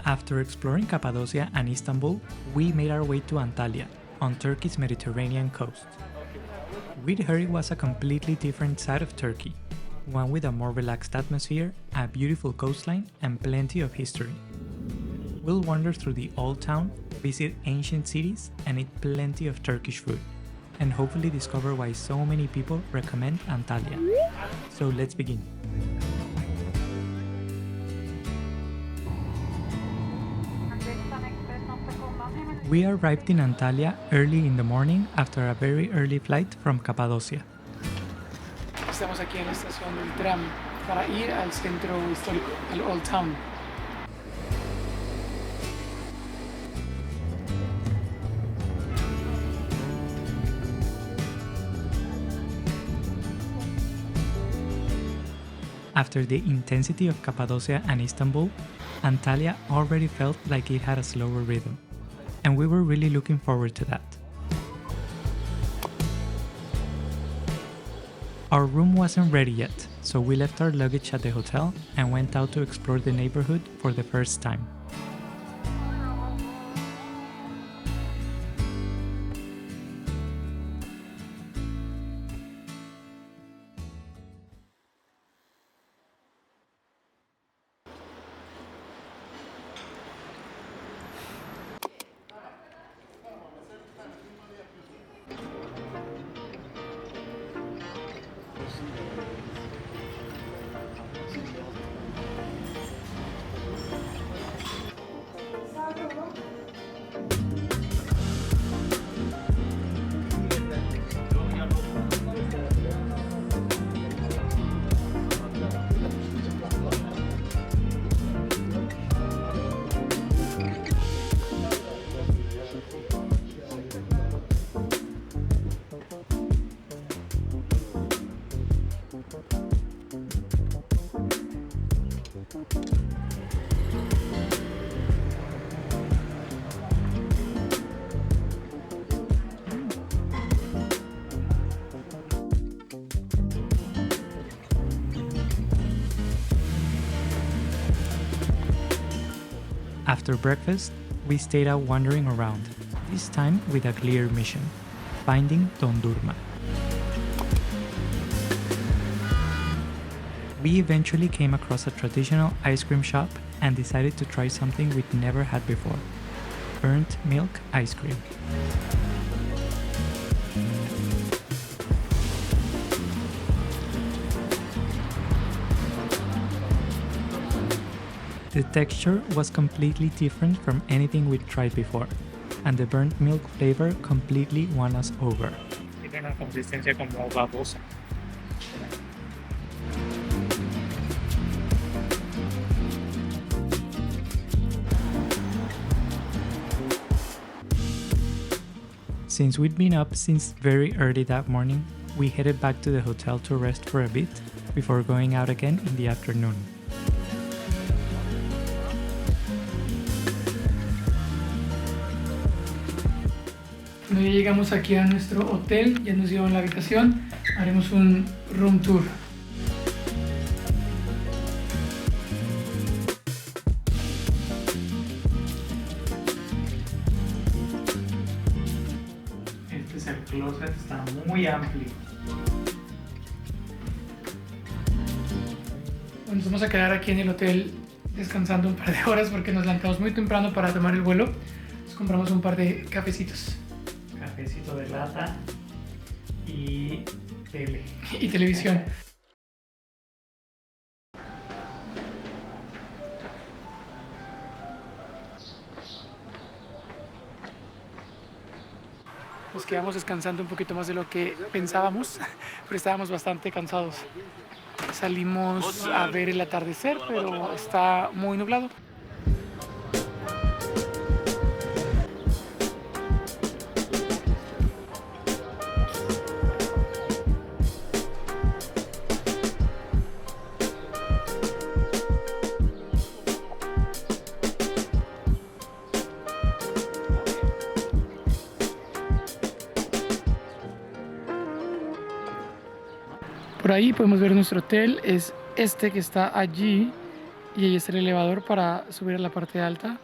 After exploring Cappadocia and Istanbul, we made our way to Antalya, on Turkey's Mediterranean coast. We'd heard it was a completely different side of Turkey, one with a more relaxed atmosphere, a beautiful coastline, and plenty of history. We'll wander through the old town, visit ancient cities, and eat plenty of Turkish food, and hopefully discover why so many people recommend Antalya. So let's begin. We arrived in Antalya early in the morning after a very early flight from Cappadocia. Estamos aquí en la estación del tram para ir al centro histórico, al Old Town. After the intensity of Cappadocia and Istanbul, Antalya already felt like it had a slower rhythm, and we were really looking forward to that. Our room wasn't ready yet, so we left our luggage at the hotel and went out to explore the neighborhood for the first time. After breakfast, we stayed out wandering around, this time with a clear mission: finding dondurma. We eventually came across a traditional ice cream shop and decided to try something we'd never had before: burnt milk ice cream. The texture was completely different from anything we'd tried before, and the burnt milk flavor completely won us over. Tiene una consistencia como babosa. Since we'd been up since very early that morning, we headed back to the hotel to rest for a bit before going out again in the afternoon. Cuando ya llegamos aquí a nuestro hotel, ya nos llevan a la habitación, haremos un room tour. Este es el closet, está muy amplio. Bueno, nos vamos a quedar aquí en el hotel descansando un par de horas porque nos levantamos muy temprano para tomar el vuelo. Nos compramos un par de cafecitos. Cafecito de lata y tele. Y televisión. Nos quedamos descansando un poquito más de lo que pensábamos, pero estábamos bastante cansados. Salimos a ver el atardecer, pero está muy nublado. Por ahí podemos ver nuestro hotel, es este que está allí Y ahí está el elevador para subir a la parte alta.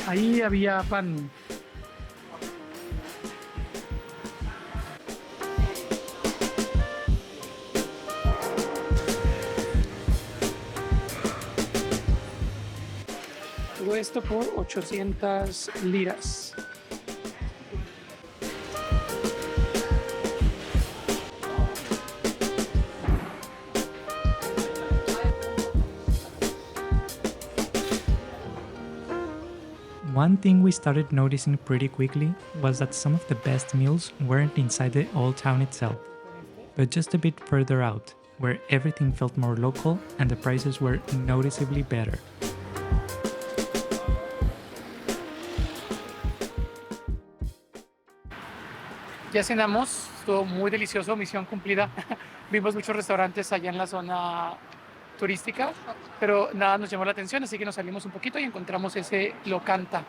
Ahí había pan. Todo esto por 800 liras. One thing we started noticing pretty quickly was that some of the best meals weren't inside the old town itself, but just a bit further out, where everything felt more local and the prices were noticeably better. Ya cenamos, estuvo muy delicioso, misión cumplida. Vimos muchos restaurantes allá en la zona turística, pero nada nos llamó la atención, así que nos salimos un poquito y encontramos ese Lokanta.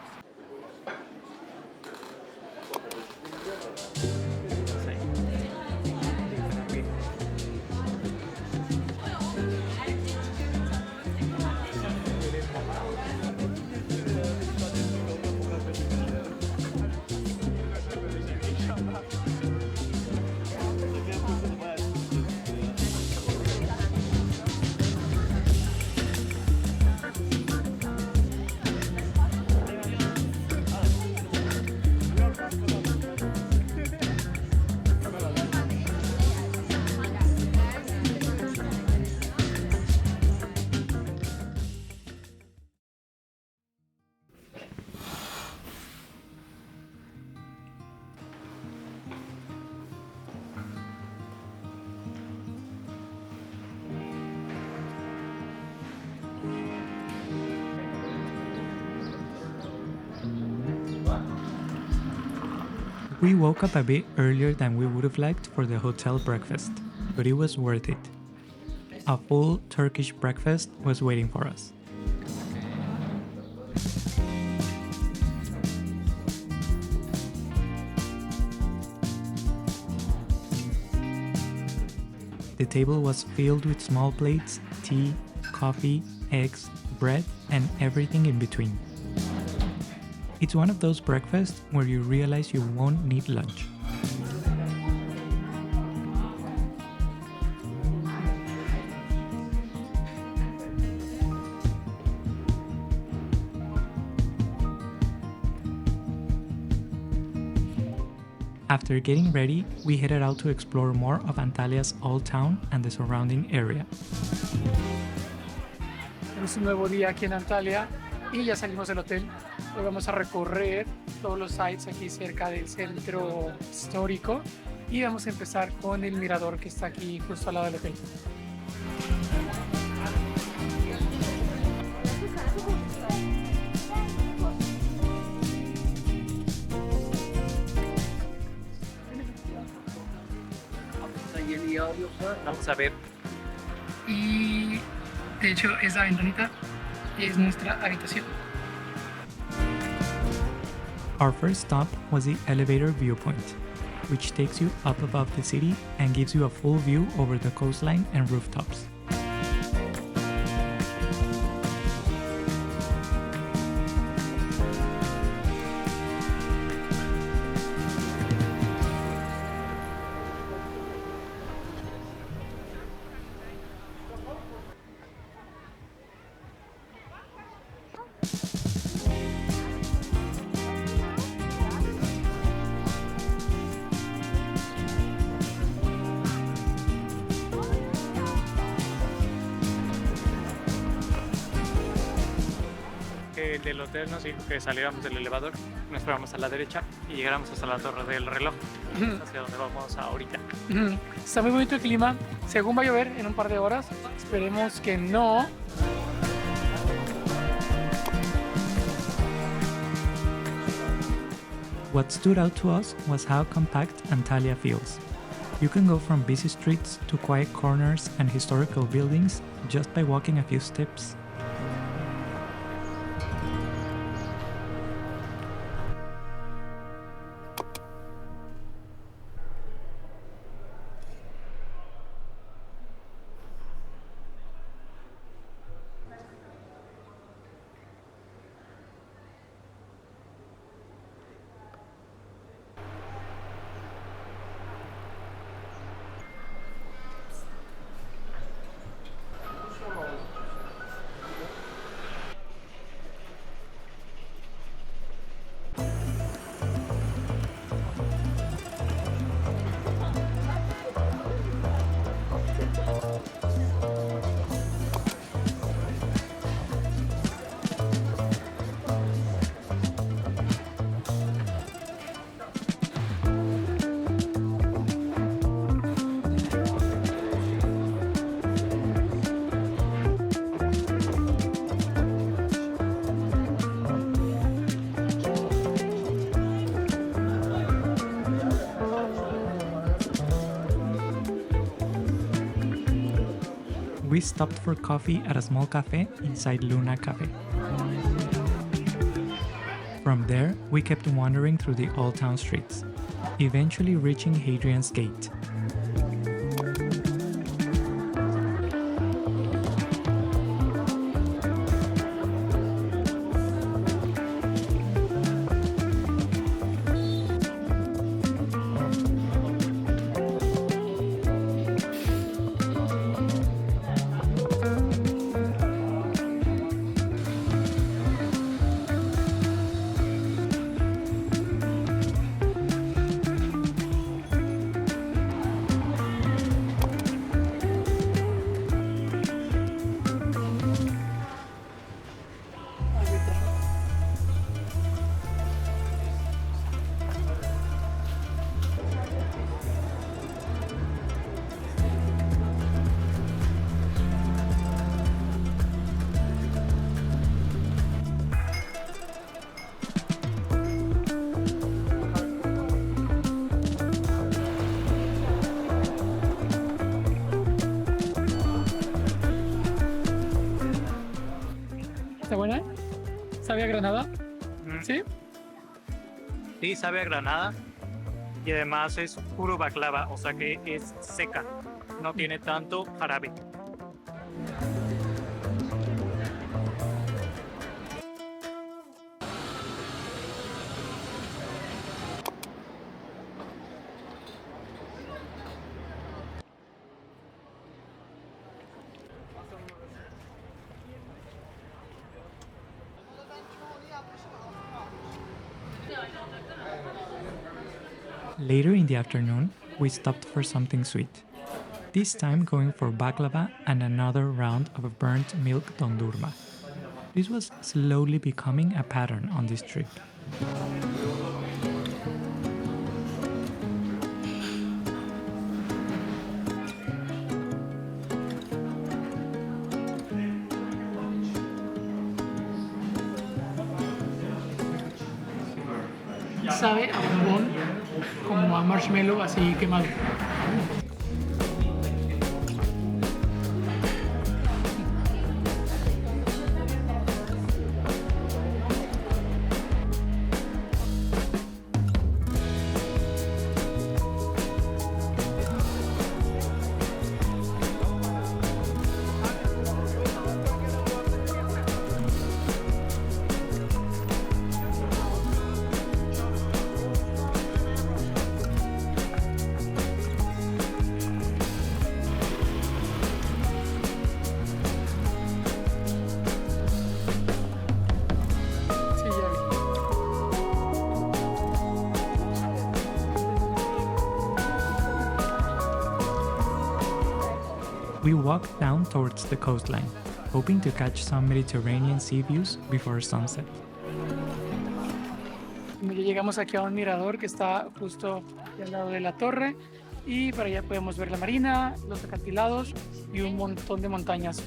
We woke up a bit earlier than we would have liked for the hotel breakfast, but it was worth it. A full Turkish breakfast was waiting for us. The table was filled with small plates, tea, coffee, eggs, bread, and everything in between. It's one of those breakfasts where you realize you won't need lunch. After getting ready, we headed out to explore more of Antalya's old town and the surrounding area. Es un nuevo día aquí en Antalya y ya salimos del hotel. Hoy vamos a recorrer todos los sites aquí cerca del centro histórico y vamos a empezar con el mirador que está aquí justo al lado del hotel. Vamos a ver. Y de hecho esa ventanita es nuestra habitación. Our first stop was the elevator viewpoint, which takes you up above the city and gives you a full view over the coastline and rooftops. que el del hotel nos dijo que saliéramos del elevador, nos fuéramos a la derecha y llegáramos hasta la torre del reloj, hacia donde vamos ahorita. Está muy bonito el clima. Según va a llover en un par de horas, esperemos que no. What stood out to us was how compact Antalya feels. You can go from busy streets to quiet corners and historical buildings just by walking a few steps. We stopped for coffee at a small cafe inside Luna Cafe. From there, we kept wandering through the old town streets, eventually reaching Hadrian's Gate. ¿Está buena? ¿Sabe a granada? ¿Sí? Sí, sabe a granada y además es puro baklava, o sea que es seca, no tiene tanto jarabe. Later in the afternoon, we stopped for something sweet. This time going for baklava and another round of burnt milk dondurma. This was slowly becoming a pattern on this trip. Sabe a bombón, como a marshmallow así quemado. We walked down towards the coastline. hoping to catch some Mediterranean sea views before sunset. Ya llegamos aquí a un mirador que está justo al lado de la torre y para allá podemos ver la marina, los acantilados y un montón de montañas.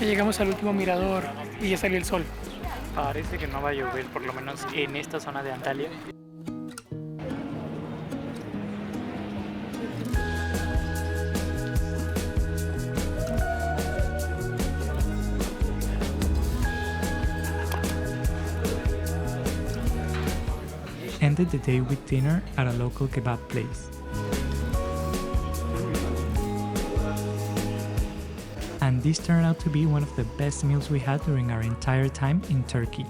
Ya llegamos al último mirador y ya salió el sol. Parece que no va a llover, por lo menos en esta zona de Antalya. Ended the day with dinner at a local kebab place. And this turned out to be one of the best meals we had during our entire time in Turkey.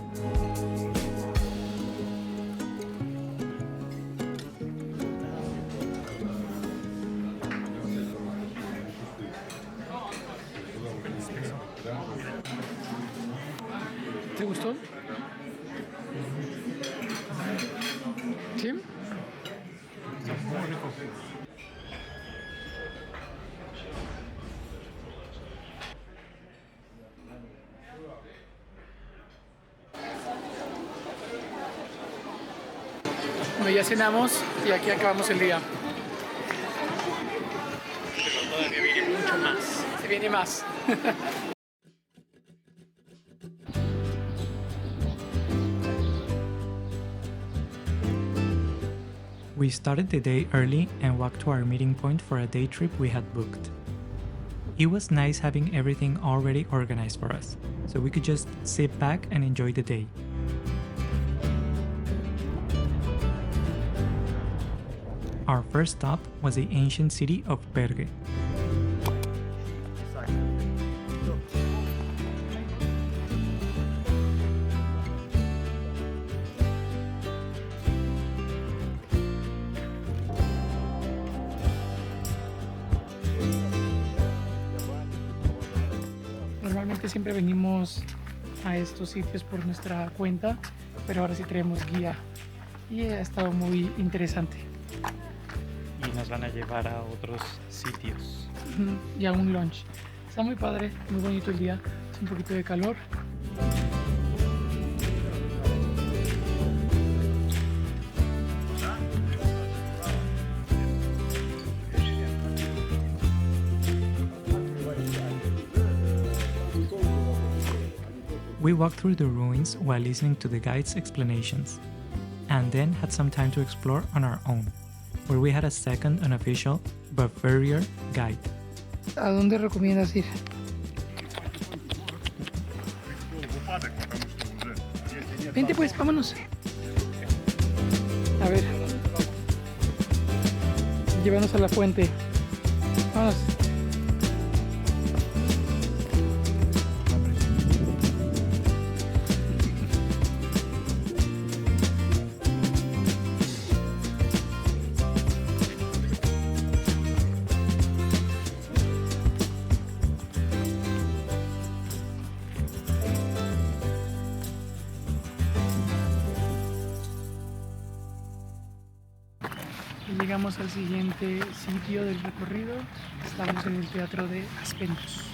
¿Te gustó? ¿Sí? Bueno, ya cenamos y aquí acabamos el día. Todavía viene mucho más. Se viene más. We started the day early and walked to our meeting point for a day trip we had booked. It was nice having everything already organized for us, so we could just sit back and enjoy the day. Our first stop was the ancient city of Perge. Normalmente siempre venimos a estos sitios por nuestra cuenta, pero ahora sí tenemos guía y ha estado muy interesante. Y nos van a llevar a otros sitios. Y a un lunch. Está muy padre, muy bonito el día, es un poquito de calor. We walked through the ruins while listening to the guide's explanations, and then had some time to explore on our own, where we had a second unofficial but furrier guide. ¿A dónde recomiendas ir? Vente pues, vámonos. A ver. Llévanos a la fuente. Vamos. Llegamos al siguiente sitio del recorrido. Estamos en el teatro de Aspendos.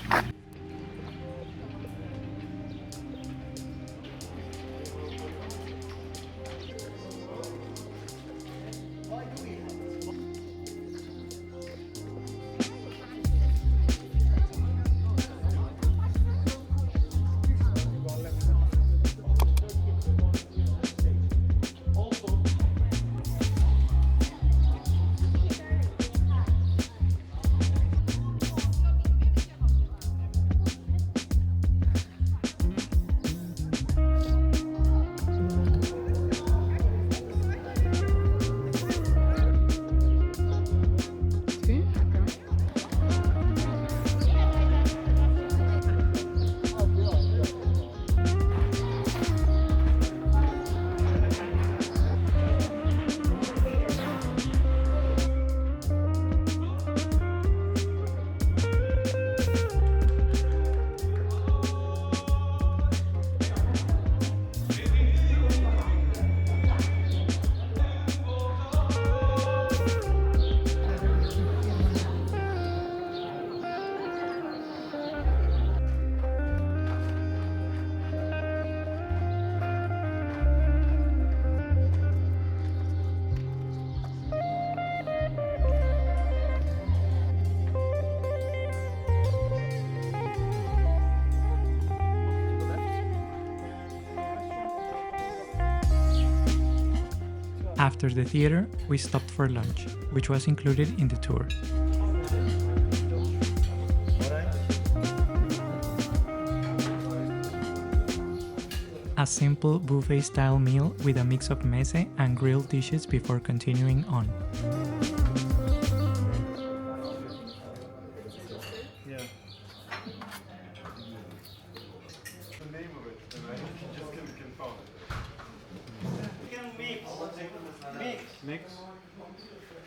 After the theater, we stopped for lunch, which was included in the tour. A simple buffet-style meal with a mix of meze and grilled dishes before continuing on.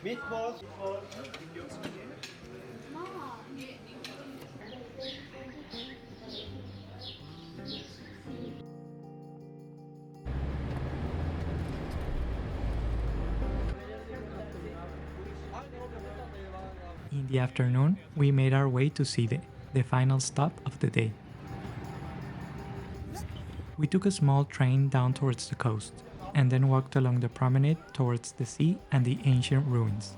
Meatballs. In the afternoon, we made our way to Side, the final stop of the day. We took a small train down towards the coast, and then walked along the promenade towards the sea and the ancient ruins.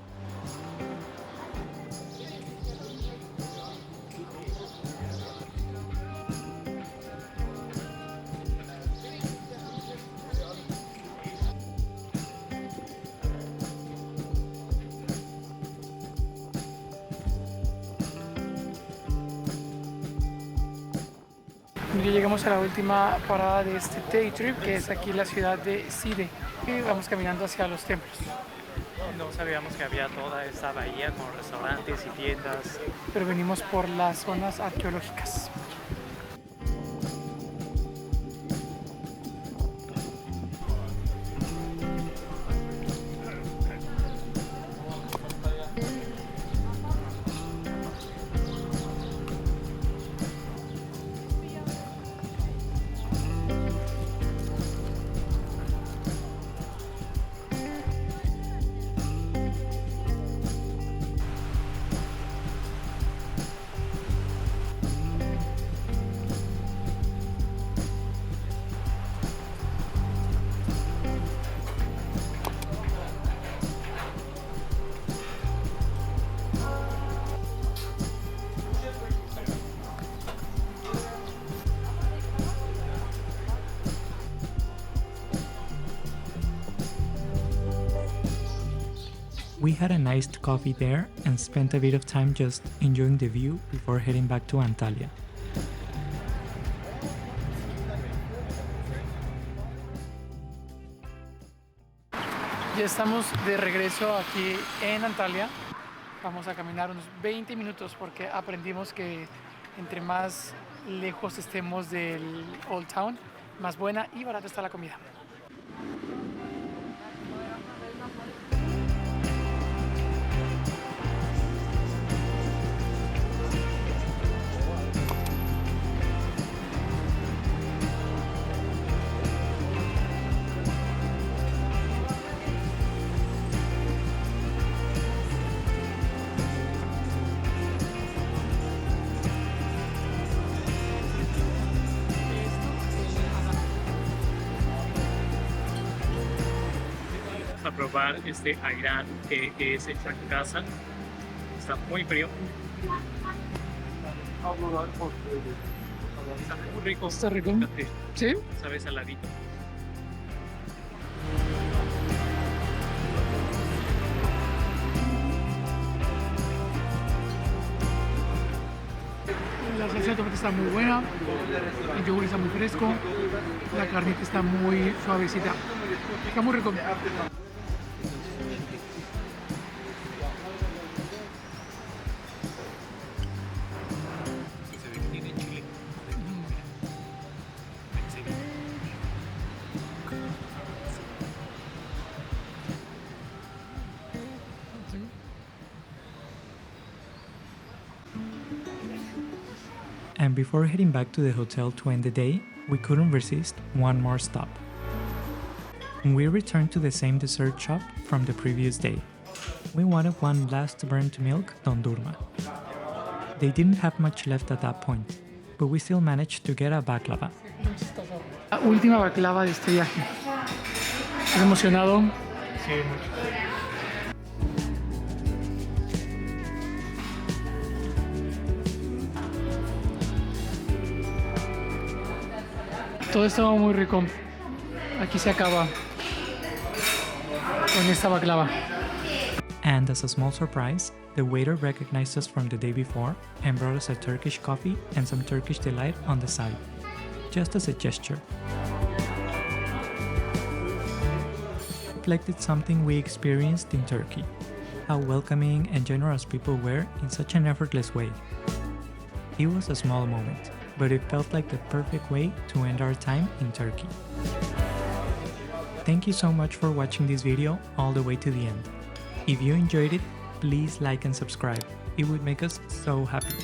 Ya llegamos a la última parada de este day trip, que es aquí la ciudad de Side. Y vamos caminando hacia los templos. No sabíamos que había toda esta bahía con restaurantes y tiendas. Pero venimos por las zonas arqueológicas. We had an iced coffee there and spent a bit of time just enjoying the view before heading back to Antalya. Ya estamos de regreso aquí en Antalya. Vamos a caminar unos 20 minutos porque aprendimos que entre más lejos estemos del Old Town, más buena y barata está la comida. A probar este ayran que es hecho en casa. Está muy frío. Está muy rico. Está rico. Fíjate, ¿Sí? sabe saladito. La salsa de tomate está muy buena, el yogur está muy fresco, la carnita está muy suavecita. Está muy rico. Se ve que tiene chile. And before heading back to the hotel to end the day, we couldn't resist one more stop. We returned to the same dessert shop from the previous day. We wanted one last burnt milk dondurma. They didn't have much left at that point, but we still managed to get a baklava. La última baklava de este viaje. ¿Estás emocionado? Sí, mucho. Todo estaba muy rico. Aquí se acaba. con esta baklava. And as a small surprise, the waiter recognized us from the day before and brought us a Turkish coffee and some Turkish delight on the side, just as a gesture. Reflected something we experienced in Turkey, how welcoming and generous people were in such an effortless way. It was a small moment, but it felt like the perfect way to end our time in Turkey. Thank you so much for watching this video all the way to the end. If you enjoyed it, please like and subscribe. It would make us so happy.